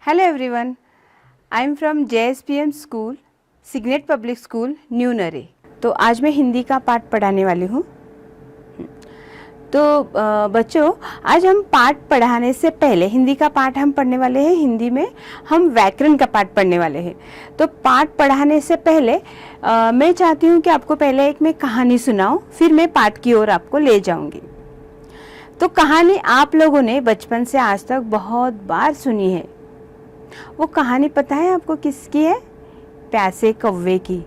Hello everyone, I am from JSPM school, Signet public school, new Narhe. तो आज मैं हिंदी का पाठ पढ़ाने वाली हूँ। तो बच्चों, आज हम पाठ पढ़ाने से पहले हिंदी का पाठ हम पढ़ने वाले हैं। हिंदी में हम व्याकरण का पाठ पढ़ने वाले हैं। तो पाठ पढ़ाने से पहले मैं चाहती हूँ कि आपको पहले एक मैं कहानी सुनाऊँ, फिर मैं पाठ की ओर आपको ले जाऊँगी। तो कहानी आप लोगों ने बचपन से आज तक बहुत बार सुनी है। वो कहानी पता है आपको किसकी है? प्यासे कौवे की।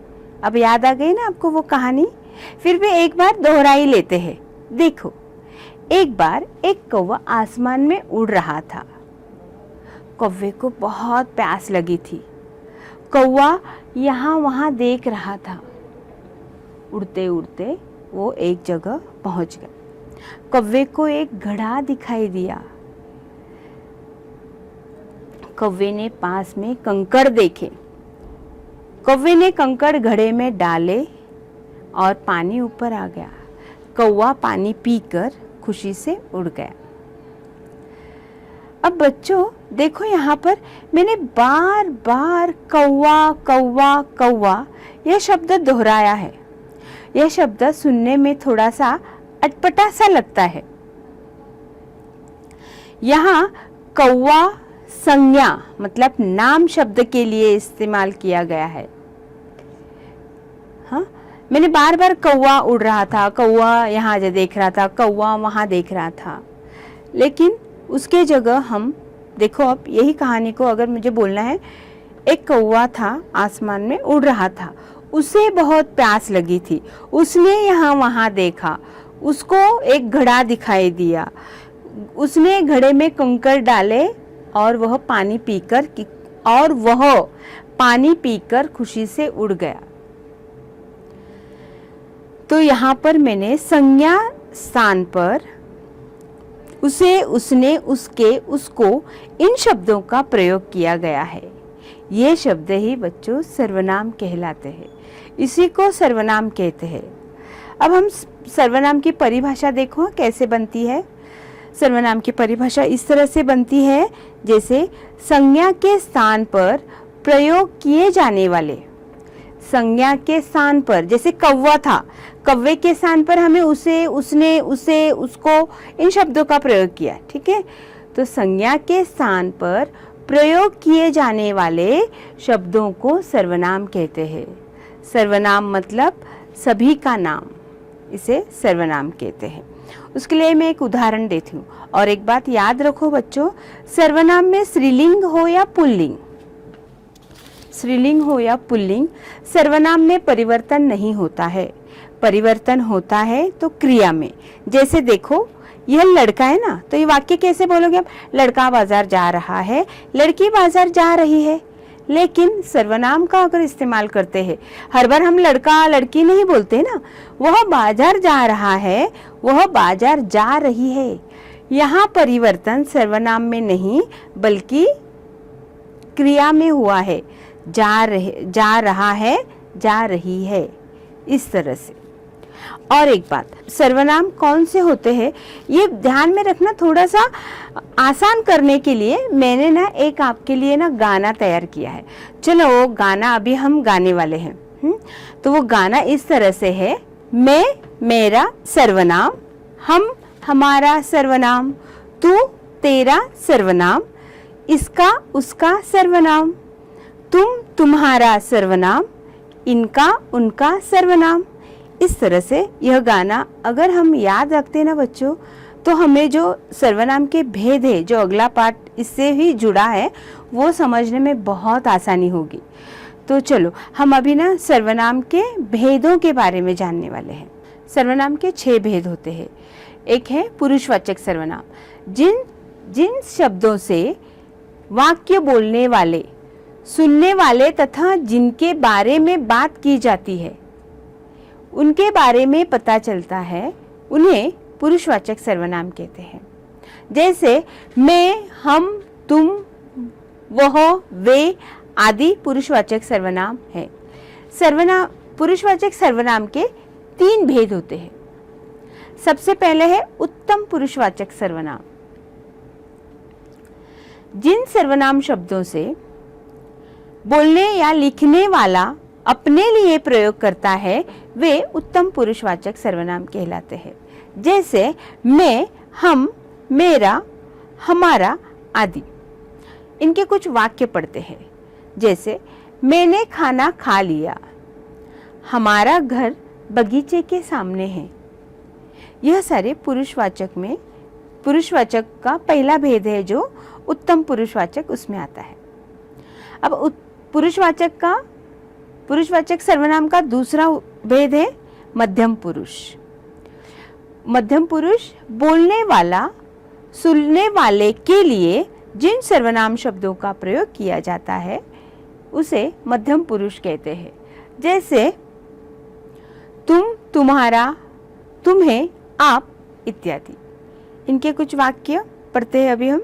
अब याद आ गई ना आपको वो कहानी? फिर भी एक बार दोहरा ही लेते हैं। देखो, एक बार एक कौवा आसमान में उड़ रहा था। कौवे को बहुत प्यास लगी थी। कौवा यहाँ वहाँ देख रहा था। उड़ते उड़ते वो एक जगह पहुँच गया। कौवे को एक घड़ा दिखाई दिया। कौवे ने पास में कंकड़ देखे। कौवे ने कंकड़ घड़े में डाले और पानी ऊपर आ गया। कौवा पानी पीकर खुशी से उड़ गया। अब बच्चों देखो, यहाँ पर मैंने बार बार कौवा कौवा कौवा यह शब्द दोहराया है। यह शब्द सुनने में थोड़ा सा अटपटा सा लगता है। यहाँ कौवा संज्ञा मतलब नाम शब्द के लिए इस्तेमाल किया गया है। हाँ, मैंने बार बार कौवा उड़ रहा था, कौवा यहाँ देख रहा था, कौवा वहाँ देख रहा था, लेकिन उसके जगह हम देखो, अब यही कहानी को अगर मुझे बोलना है, एक कौवा था आसमान में उड़ रहा था, उसे बहुत प्यास लगी थी, उसने यहाँ वहाँ देखा, उसको एक घड़ा दिखाई दिया, उसने घड़े में कंकड़ डाले और वह पानी पीकर खुशी से उड़ गया। तो यहाँ पर मैंने संज्ञा स्थान पर उसे, उसने, उसके, उसको इन शब्दों का प्रयोग किया गया है। ये शब्द ही बच्चों सर्वनाम कहलाते हैं। इसी को सर्वनाम कहते हैं। अब हम सर्वनाम की परिभाषा देखो कैसे बनती है। सर्वनाम की परिभाषा इस तरह से बनती है, जैसे संज्ञा के स्थान पर प्रयोग किए जाने वाले। संज्ञा के स्थान पर, जैसे कौवा था, कौवे के स्थान पर हमें उसे, उसने, उसे, उसको इन शब्दों का प्रयोग किया। ठीक है, तो संज्ञा के स्थान पर प्रयोग किए जाने वाले शब्दों को सर्वनाम कहते हैं। सर्वनाम मतलब सभी का नाम, इसे सर्वनाम कहते हैं। उसके लिए मैं एक उदाहरण देती हूँ। और एक बात याद रखो बच्चों, सर्वनाम में स्त्रीलिंग हो या पुल्लिंग, स्त्रीलिंग हो या पुल्लिंग, सर्वनाम में परिवर्तन नहीं होता है। परिवर्तन होता है तो क्रिया में। जैसे देखो, यह लड़का है ना, तो ये वाक्य कैसे बोलोगे आप? लड़का बाजार जा रहा है, लड़की बाजार जा रही है। लेकिन सर्वनाम का अगर इस्तेमाल करते हैं, हर बार हम लड़का लड़की नहीं बोलते ना। वह बाजार जा रहा है, वह बाजार जा रही है। यहाँ परिवर्तन सर्वनाम में नहीं बल्कि क्रिया में हुआ है। जा रहा है, जा रही है, इस तरह से। और एक बात, सर्वनाम कौन से होते हैं ये ध्यान में रखना। थोड़ा सा आसान करने के लिए मैंने ना एक आपके लिए ना गाना तैयार किया है। चलो वो गाना अभी हम गाने वाले हैं। तो वो गाना इस तरह से है। मैं मेरा सर्वनाम, हम हमारा सर्वनाम, तू तेरा सर्वनाम, इसका उसका सर्वनाम, तुम तुम्हारा सर्वनाम, इनका उनका सर्वनाम। इस तरह से यह गाना अगर हम याद रखते ना बच्चों, तो हमें जो सर्वनाम के भेद है, जो अगला पाठ इससे ही जुड़ा है, वो समझने में बहुत आसानी होगी। तो चलो हम अभी ना सर्वनाम के भेदों के बारे में जानने वाले हैं। सर्वनाम के 6 भेद होते हैं। एक है पुरुषवाचक सर्वनाम, जिन शब्दों से वाक्य बोलने वाले, सुनने वाले तथा जिनके बारे में बात की जाती है, उनके बारे में पता चलता है, उन्हें पुरुषवाचक सर्वनाम कहते हैं। जैसे मैं, हम, तुम, वह, वे आदि पुरुषवाचक सर्वनाम है। पुरुषवाचक सर्वनाम के 3 भेद होते हैं। सबसे पहले है उत्तम पुरुषवाचक सर्वनाम। जिन सर्वनाम शब्दों से बोलने या लिखने वाला अपने लिए प्रयोग करता है वे उत्तम पुरुषवाचक सर्वनाम कहलाते हैं। जैसे मैं, हम, मेरा, हमारा आदि। इनके कुछ वाक्य पढ़ते हैं। जैसे मैंने खाना खा लिया, हमारा घर बगीचे के सामने है। यह सारे पुरुषवाचक का पहला भेद है जो उत्तम पुरुषवाचक उसमें आता है। अब पुरुषवाचक सर्वनाम का दूसरा भेद है मध्यम पुरुष। मध्यम पुरुष बोलने वाला, सुनने वाले के लिए जिन सर्वनाम शब्दों का प्रयोग किया जाता है उसे मध्यम पुरुष कहते हैं। जैसे तुम, तुम्हारा, तुम्हें, आप इत्यादि। इनके कुछ वाक्य पढ़ते हैं अभी हम।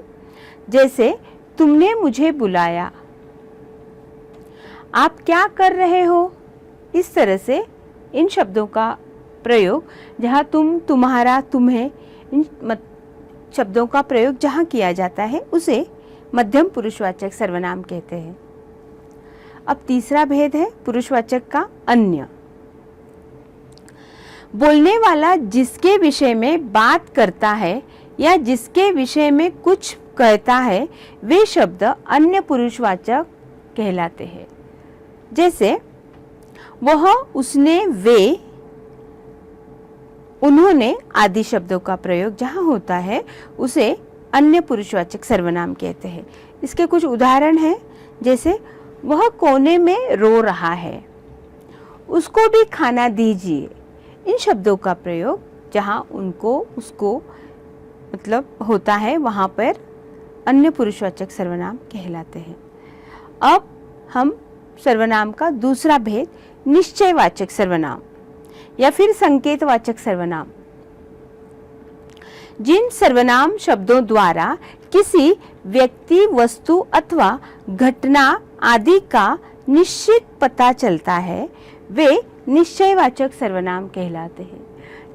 जैसे तुमने मुझे बुलाया, आप क्या कर रहे हो। इस तरह से इन शब्दों का प्रयोग जहाँ तुम, तुम्हारा, तुम्हें, इन शब्दों का प्रयोग जहाँ किया जाता है उसे मध्यम पुरुषवाचक सर्वनाम कहते हैं। अब तीसरा भेद है पुरुषवाचक का अन्य। बोलने वाला जिसके विषय में बात करता है या जिसके विषय में कुछ कहता है वे शब्द अन्य पुरुषवाचक कहलाते हैं। जैसे वह, उसने, वे, उन्होंने आदि शब्दों का प्रयोग जहाँ होता है उसे अन्य पुरुषवाचक सर्वनाम कहते हैं। इसके कुछ उदाहरण हैं। जैसे वह कोने में रो रहा है, उसको भी खाना दीजिए। इन शब्दों का प्रयोग जहाँ उनको, उसको मतलब होता है वहाँ पर अन्य पुरुषवाचक सर्वनाम कहलाते हैं। अब हम सर्वनाम का दूसरा भेद निश्चयवाचक सर्वनाम या फिर संकेतवाचक सर्वनाम। जिन सर्वनाम शब्दों द्वारा किसी व्यक्ति, वस्तु अथवा घटना आदि का निश्चित पता चलता है वे निश्चयवाचक सर्वनाम कहलाते हैं।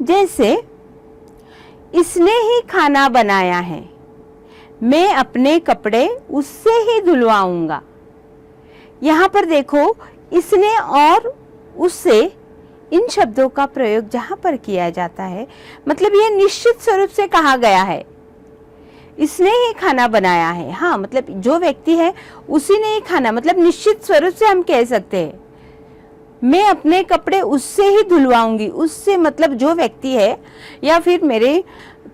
जैसे इसने ही खाना बनाया है, मैं अपने कपड़े उससे ही धुलवाऊंगा। यहाँ पर देखो, इसने और उससे इन शब्दों का प्रयोग जहाँ पर किया जाता है मतलब यह निश्चित स्वरूप से कहा गया है, इसने ही खाना बनाया है। हाँ, मतलब जो व्यक्ति है उसी ने ही खाना, मतलब निश्चित स्वरूप से हम कह सकते हैं मैं अपने कपड़े उससे ही धुलवाऊंगी। उससे मतलब जो व्यक्ति है या फिर मेरे,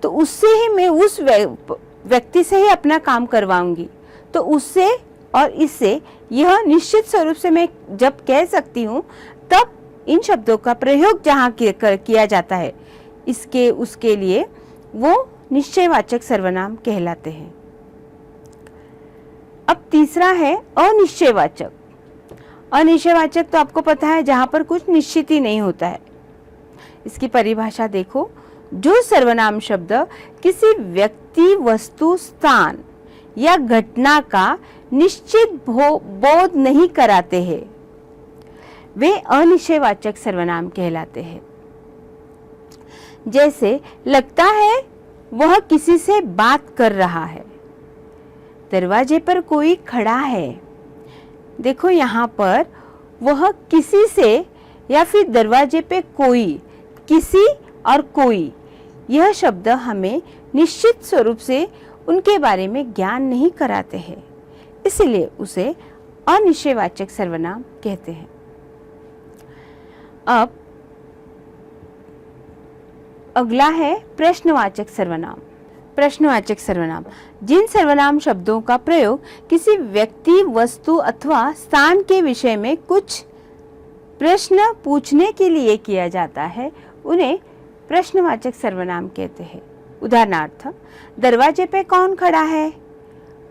तो उससे ही मैं उस व्यक्ति से ही अपना काम करवाऊंगी। तो उससे और इससे यह निश्चित स्वरूप से मैं जब कह सकती हूँ तब इन शब्दों का प्रयोग जहाँ किया जाता है इसके उसके लिए वो निश्चयवाचक सर्वनाम कहलाते हैं। अब तीसरा है अनिश्चयवाचक। अनिश्चयवाचक तो आपको पता है जहाँ पर कुछ निश्चित ही नहीं होता है। इसकी परिभाषा देखो, जो सर्वनाम शब्द किसी व्यक्ति, वस्तु, स्थान या घटना का निश्चित बोध नहीं कराते हैं वे अनिश्चयवाचक सर्वनाम कहलाते हैं। जैसे लगता है वह किसी से बात कर रहा है, दरवाजे पर कोई खड़ा है। देखो यहाँ पर वह किसी से या फिर दरवाजे पे कोई, किसी और कोई, यह शब्द हमें निश्चित स्वरूप से उनके बारे में ज्ञान नहीं कराते हैं, इसलिए उसे अनिश्चयवाचक सर्वनाम कहते हैं। अब अगला है प्रश्नवाचक सर्वनाम। प्रश्नवाचक सर्वनाम जिन सर्वनाम शब्दों का प्रयोग किसी व्यक्ति, वस्तु अथवा स्थान के विषय में कुछ प्रश्न पूछने के लिए किया जाता है उन्हें प्रश्नवाचक सर्वनाम कहते हैं। उदाहरणार्थ, दरवाजे पे कौन खड़ा है,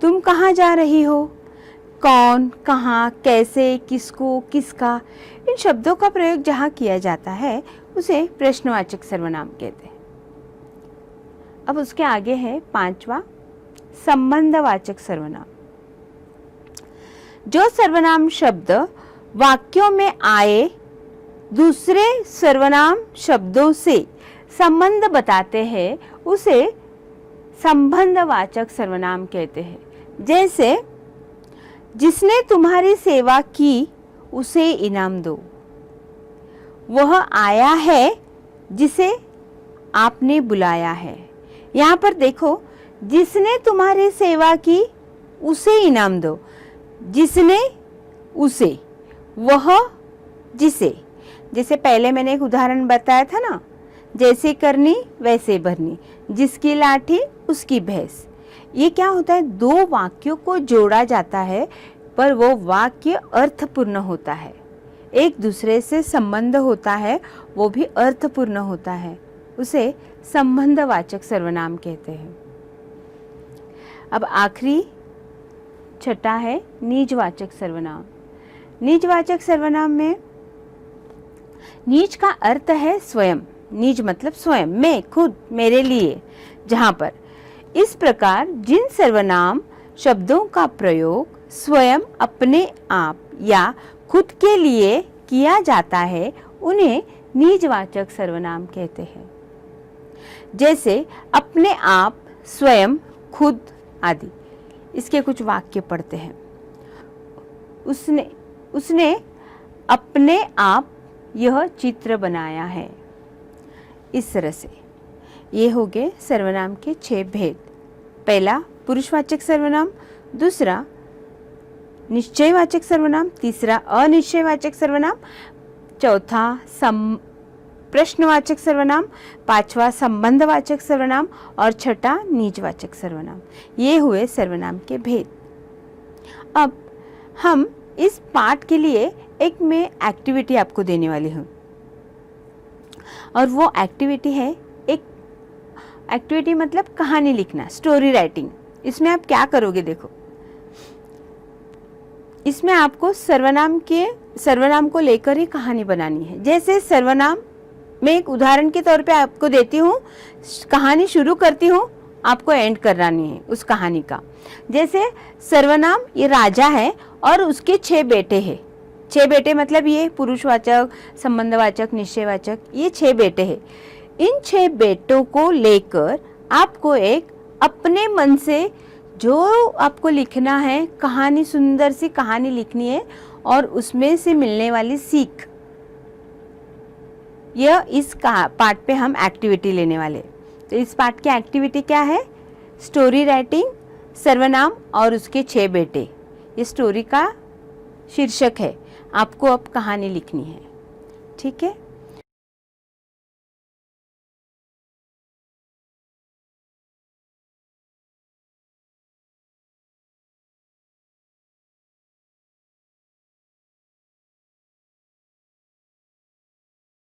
तुम कहाँ जा रही हो, कौन, कहाँ, कैसे, किसको, किसका, इन शब्दों का प्रयोग जहाँ किया जाता है उसे प्रश्नवाचक सर्वनाम कहते हैं। अब उसके आगे है पांचवा संबंधवाचक सर्वनाम। जो सर्वनाम शब्द वाक्यों में आए दूसरे सर्वनाम शब्दों से संबंध बताते हैं उसे संबंधवाचक सर्वनाम कहते हैं। जैसे जिसने तुम्हारी सेवा की उसे इनाम दो, वह आया है जिसे आपने बुलाया है। यहाँ पर देखो, जिसने तुम्हारी सेवा की उसे इनाम दो, जिसने उसे, वह जिसे। जैसे पहले मैंने एक उदाहरण बताया था ना, जैसे करनी वैसे भरनी, जिसकी लाठी उसकी भैंस। ये क्या होता है, दो वाक्यों को जोड़ा जाता है पर वो वाक्य अर्थपूर्ण होता है, एक दूसरे से संबंध होता है, वो भी अर्थपूर्ण होता है, उसे संबंधवाचक सर्वनाम कहते हैं। अब आखिरी छठा है निजवाचक सर्वनाम। निजवाचक सर्वनाम में निज का अर्थ है स्वयं, निज मतलब स्वयं, मैं, खुद, मेरे लिए। जहाँ पर इस प्रकार जिन सर्वनाम शब्दों का प्रयोग स्वयं, अपने आप या खुद के लिए किया जाता है उन्हें निजवाचक सर्वनाम कहते हैं। जैसे अपने आप, स्वयं, खुद आदि। इसके कुछ वाक्य पढ़ते हैं। उसने अपने आप यह चित्र बनाया है। इस तरह से ये हो गए सर्वनाम के 6 भेद। पहला पुरुषवाचक सर्वनाम, दूसरा निश्चयवाचक सर्वनाम, तीसरा अनिश्चयवाचक सर्वनाम, चौथा प्रश्नवाचक सर्वनाम, पांचवा संबंधवाचक सर्वनाम और छठा निजवाचक सर्वनाम। ये हुए सर्वनाम के भेद। अब हम इस पाठ के लिए एक मैं एक्टिविटी आपको देने वाली हूँ, और वो एक्टिविटी है, एक एक्टिविटी मतलब कहानी लिखना, स्टोरी राइटिंग। इसमें आप क्या करोगे, देखो, इसमें आपको सर्वनाम को लेकर ही कहानी बनानी है। जैसे सर्वनाम, मैं एक उदाहरण के तौर पे आपको देती हूँ, कहानी शुरू करती हूँ, आपको एंड करानी है उस कहानी का। जैसे सर्वनाम, ये राजा है और उसके 6 बेटे हैं। 6 बेटे मतलब ये पुरुषवाचक, संबंधवाचक, निश्चयवाचक, ये 6 बेटे हैं। इन 6 बेटों को लेकर आपको एक अपने मन से जो आपको लिखना है, कहानी, सुंदर सी कहानी लिखनी है और उसमें से मिलने वाली सीख, यह इस पार्ट पे हम एक्टिविटी लेने वाले। तो इस पार्ट की एक्टिविटी क्या है, स्टोरी राइटिंग, सर्वनाम और उसके 6 बेटे। ये स्टोरी का शीर्षक है, आपको अब कहानी लिखनी है। ठीक है।